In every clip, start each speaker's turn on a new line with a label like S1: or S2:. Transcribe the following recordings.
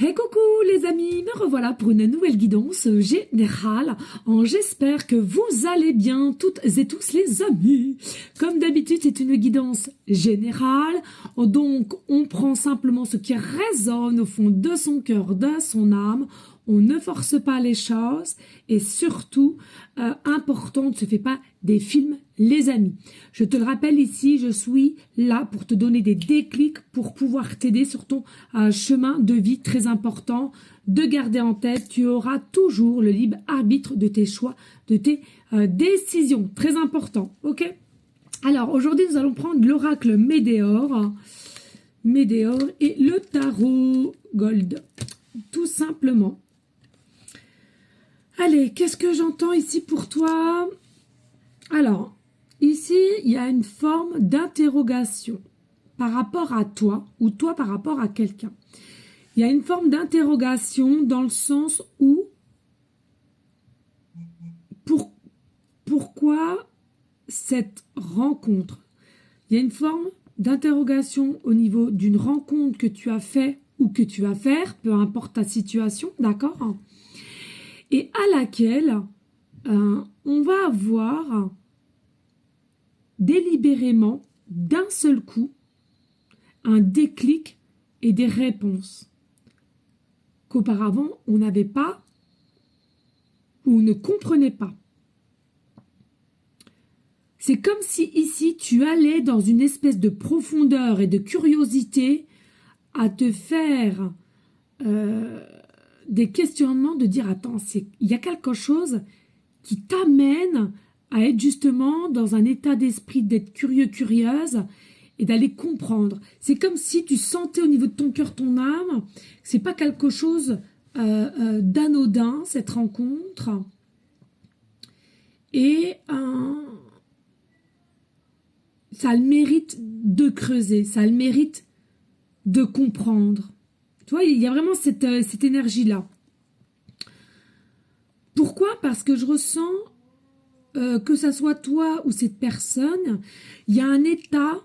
S1: Hey coucou les amis, me revoilà pour une nouvelle guidance générale. J'espère que vous allez bien toutes et tous les amis. Comme d'habitude, c'est une guidance générale. Donc, on prend simplement ce qui résonne au fond de son cœur, de son âme. On ne force pas les choses et surtout, important, on ne se fait pas des films, les amis. Je te le rappelle ici, je suis là pour te donner des déclics pour pouvoir t'aider sur ton chemin de vie très important. De garder en tête, tu auras toujours le libre arbitre de tes choix, de tes décisions. Très important, ok? Alors, aujourd'hui, nous allons prendre l'oracle Médéor. Médéor et le tarot Gold, tout simplement. Allez, qu'est-ce que j'entends ici pour toi? Alors, ici, il y a une forme d'interrogation par rapport à toi ou toi par rapport à quelqu'un. Il y a une forme d'interrogation dans le sens où pourquoi cette rencontre? Il y a une forme d'interrogation au niveau d'une rencontre que tu as fait ou que tu vas faire, peu importe ta situation, d'accord? Et à laquelle on va avoir délibérément, d'un seul coup, un déclic et des réponses qu'auparavant on n'avait pas ou ne comprenait pas. C'est comme si ici tu allais dans une espèce de profondeur et de curiosité à te faire des questionnements, de dire attends, il y a quelque chose qui t'amène à être justement dans un état d'esprit d'être curieux, curieuse et d'aller comprendre. C'est comme si tu sentais au niveau de ton cœur, ton âme, c'est pas quelque chose d'anodin, cette rencontre. Et ça a le mérite de creuser, ça a le mérite de comprendre. Tu vois, il y a vraiment cette énergie-là. Pourquoi? Parce que je ressens, que ça soit toi ou cette personne, il y a un état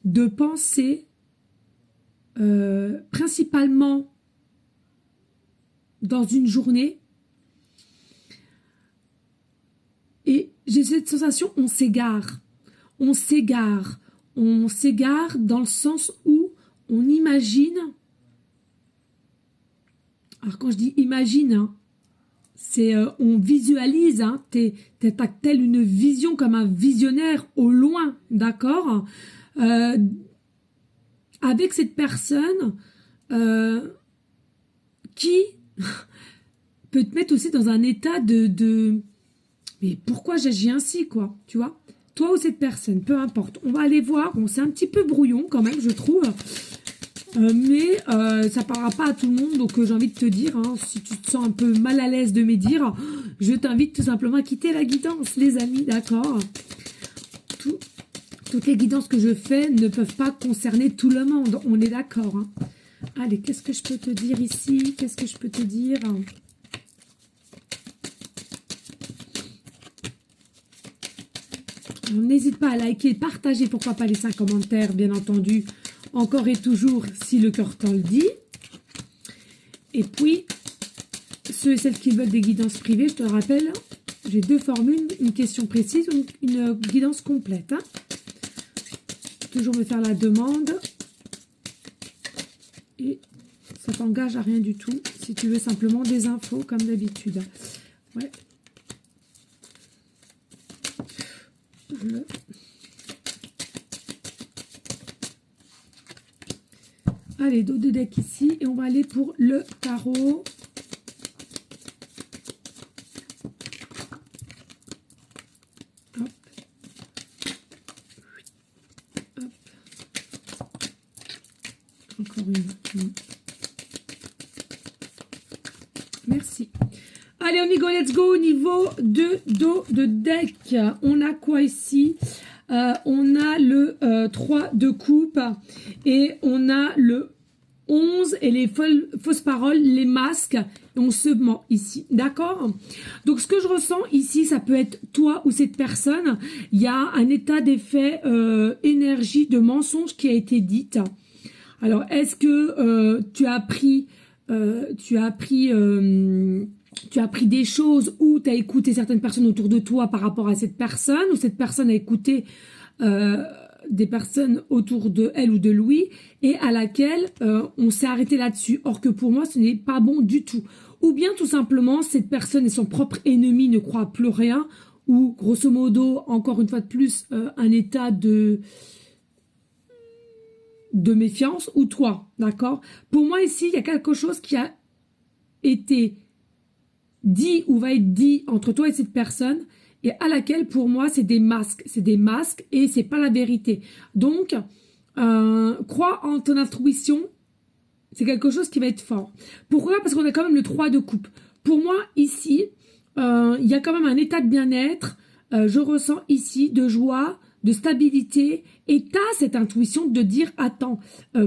S1: de pensée, principalement dans une journée. Et j'ai cette sensation, on s'égare. On s'égare. On s'égare dans le sens où on imagine. Alors quand je dis imagine, hein, c'est on visualise, hein, t'as telle une vision comme un visionnaire au loin, d'accord, avec cette personne qui peut te mettre aussi dans un état de mais pourquoi j'agis ainsi, quoi, tu vois, toi ou cette personne, peu importe, on va aller voir. Bon, c'est un petit peu brouillon quand même, je trouve. Mais ça parlera pas à tout le monde, donc j'ai envie de te dire, hein, si tu te sens un peu mal à l'aise de me dire, je t'invite tout simplement à quitter la guidance, les amis, d'accord? Toutes les guidances que je fais ne peuvent pas concerner tout le monde, on est d'accord, hein. Allez, qu'est-ce que je peux te dire ici? Qu'est-ce que je peux te dire? N'hésite pas à liker, partager, pourquoi pas laisser un commentaire, bien entendu, encore et toujours, si le cœur t'en le dit. Et puis, ceux et celles qui veulent des guidances privées, je te rappelle, j'ai deux formules, une question précise ou une guidance complète, hein. Toujours me faire la demande. Et ça t'engage à rien du tout, si tu veux simplement des infos, comme d'habitude. Ouais. Allez, dos de deck ici, et on va aller pour le tarot. Hop. Hop. Encore une. Merci. Allez, on y go, let's go. Au niveau de dos de deck, on a quoi ici? On a le 3 de coupe et on a le 11 et les fausses paroles, les masques, et on se ment ici, d'accord? Donc ce que je ressens ici, ça peut être toi ou cette personne, il y a un état d'effet énergie de mensonge qui a été dite. Alors est-ce que tu as pris tu as appris des choses ou tu as écouté certaines personnes autour de toi par rapport à cette personne, ou cette personne a écouté des personnes autour de elle ou de lui, et à laquelle on s'est arrêté là-dessus. Or que pour moi, ce n'est pas bon du tout. Ou bien tout simplement, cette personne est son propre ennemi, ne croit plus rien, ou grosso modo, encore une fois de plus, un état de méfiance, ou toi, d'accord? Pour moi ici, il y a quelque chose qui a été dit ou va être dit entre toi et cette personne, et à laquelle pour moi c'est des masques et c'est pas la vérité. Donc crois en ton intuition, c'est quelque chose qui va être fort. Pourquoi? Parce qu'on a quand même le 3 de coupe. Pour moi ici il y a quand même un état de bien-être, je ressens ici de joie, de stabilité, et tu as cette intuition de dire attends,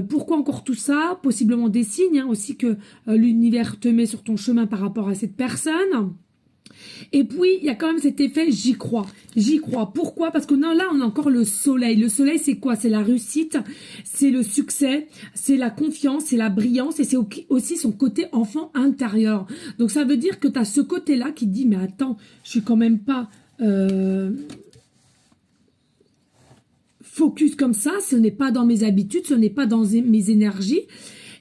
S1: pourquoi encore tout ça? Possiblement des signes aussi que l'univers te met sur ton chemin par rapport à cette personne. Et puis, il y a quand même cet effet j'y crois. J'y crois. Pourquoi? Parce que là, on a encore le soleil. Le soleil, c'est quoi? C'est la réussite, c'est le succès, c'est la confiance, c'est la brillance, et c'est aussi son côté enfant intérieur. Donc, ça veut dire que tu as ce côté-là qui dit mais attends, je suis quand même pas focus comme ça, ce n'est pas dans mes habitudes, ce n'est pas dans mes énergies.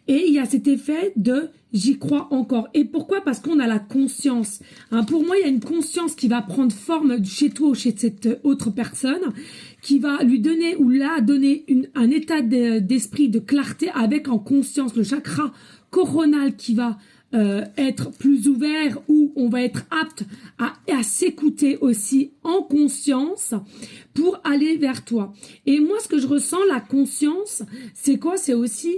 S1: Et il y a cet effet de j'y crois encore. Et pourquoi? Parce qu'on a la conscience. Pour moi, il y a une conscience qui va prendre forme chez toi ou chez cette autre personne, qui va lui donner ou là donner un état d'esprit de clarté avec en conscience le chakra coronal qui va être plus ouvert, où on va être apte à s'écouter aussi en conscience pour aller vers toi. Et moi, ce que je ressens, la conscience, c'est quoi? C'est aussi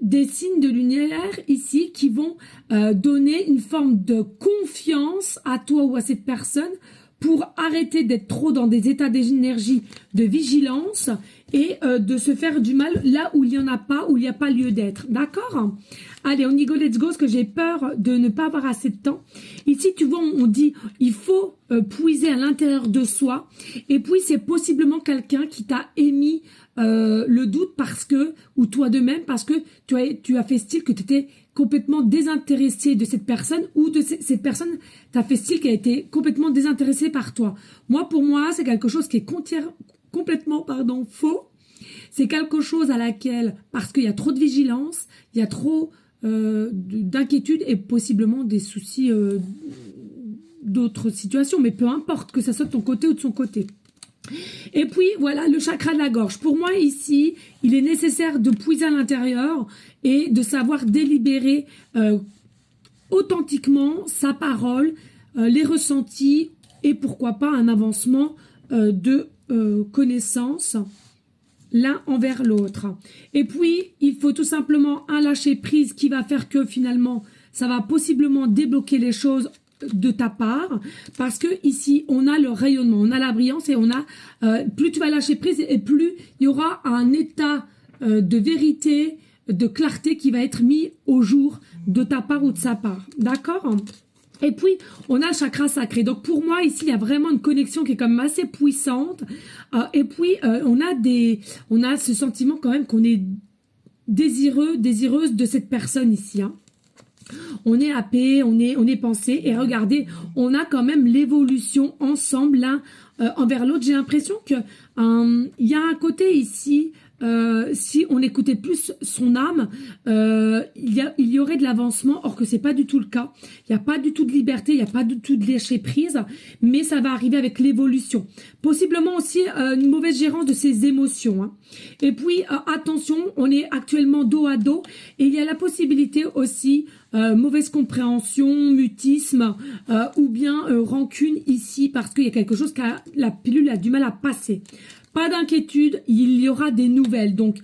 S1: des signes de lumière ici qui vont donner une forme de confiance à toi ou à cette personne pour arrêter d'être trop dans des états d'énergie de vigilance et de se faire du mal là où il n'y en a pas, où il n'y a pas lieu d'être. D'accord? Allez, on y go, let's go, parce que j'ai peur de ne pas avoir assez de temps. Ici, tu vois, on dit, il faut puiser à l'intérieur de soi. Et puis, c'est possiblement quelqu'un qui t'a émis le doute parce que, ou toi de même, parce que tu as fait style que tu étais complètement désintéressé de cette personne, ou de cette personne t'a fait style qu'elle a été complètement désintéressée par toi. Pour moi, c'est quelque chose qui est complètement faux. C'est quelque chose à laquelle, parce qu'il y a trop de vigilance, il y a trop d'inquiétude et possiblement des soucis d'autres situations, mais peu importe que ça soit de ton côté ou de son côté. Et puis voilà, le chakra de la gorge. Pour moi ici, il est nécessaire de puiser à l'intérieur et de savoir délibérer authentiquement sa parole, les ressentis, et pourquoi pas un avancement de connaissances l'un envers l'autre. Et puis, il faut tout simplement un lâcher prise qui va faire que finalement, ça va possiblement débloquer les choses de ta part, parce que ici, on a le rayonnement, on a la brillance, et on a, plus tu vas lâcher prise, et plus il y aura un état de vérité, de clarté qui va être mis au jour de ta part ou de sa part. D'accord? Et puis, on a le chakra sacré. Donc, pour moi, ici, il y a vraiment une connexion qui est quand même assez puissante. Et puis, on a ce sentiment quand même qu'on est désireuse de cette personne ici. On est happé, on est pensé. Et regardez, on a quand même l'évolution ensemble l'un envers l'autre. J'ai l'impression que il y a un côté ici... si on écoutait plus son âme, il y aurait de l'avancement, or que c'est pas du tout le cas. Il n'y a pas du tout de liberté, il n'y a pas du tout de lâcher prise, mais ça va arriver avec l'évolution. Possiblement aussi une mauvaise gérance de ses émotions. Et puis attention, on est actuellement dos à dos, et il y a la possibilité aussi mauvaise compréhension, mutisme, ou bien rancune ici, parce qu'il y a quelque chose que la pilule a du mal à passer. Pas d'inquiétude, il y aura des nouvelles. Donc,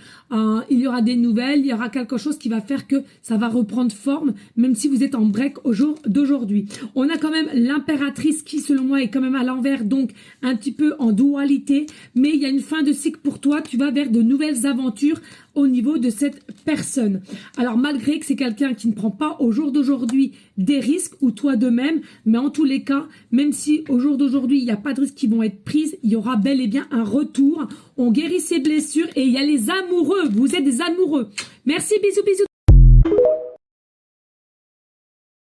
S1: il y aura des nouvelles, il y aura quelque chose qui va faire que ça va reprendre forme, même si vous êtes en break au jour d'aujourd'hui. On a quand même l'impératrice qui, selon moi, est quand même à l'envers, donc un petit peu en dualité. Mais il y a une fin de cycle pour toi, tu vas vers de nouvelles aventures au niveau de cette personne. Alors, malgré que c'est quelqu'un qui ne prend pas au jour d'aujourd'hui des risques, ou toi de même, mais en tous les cas, même si au jour d'aujourd'hui, il n'y a pas de risques qui vont être prises, il y aura bel et bien un retour. On guérit ses blessures, et il y a les amoureux. Vous êtes des amoureux. Merci, bisous, bisous.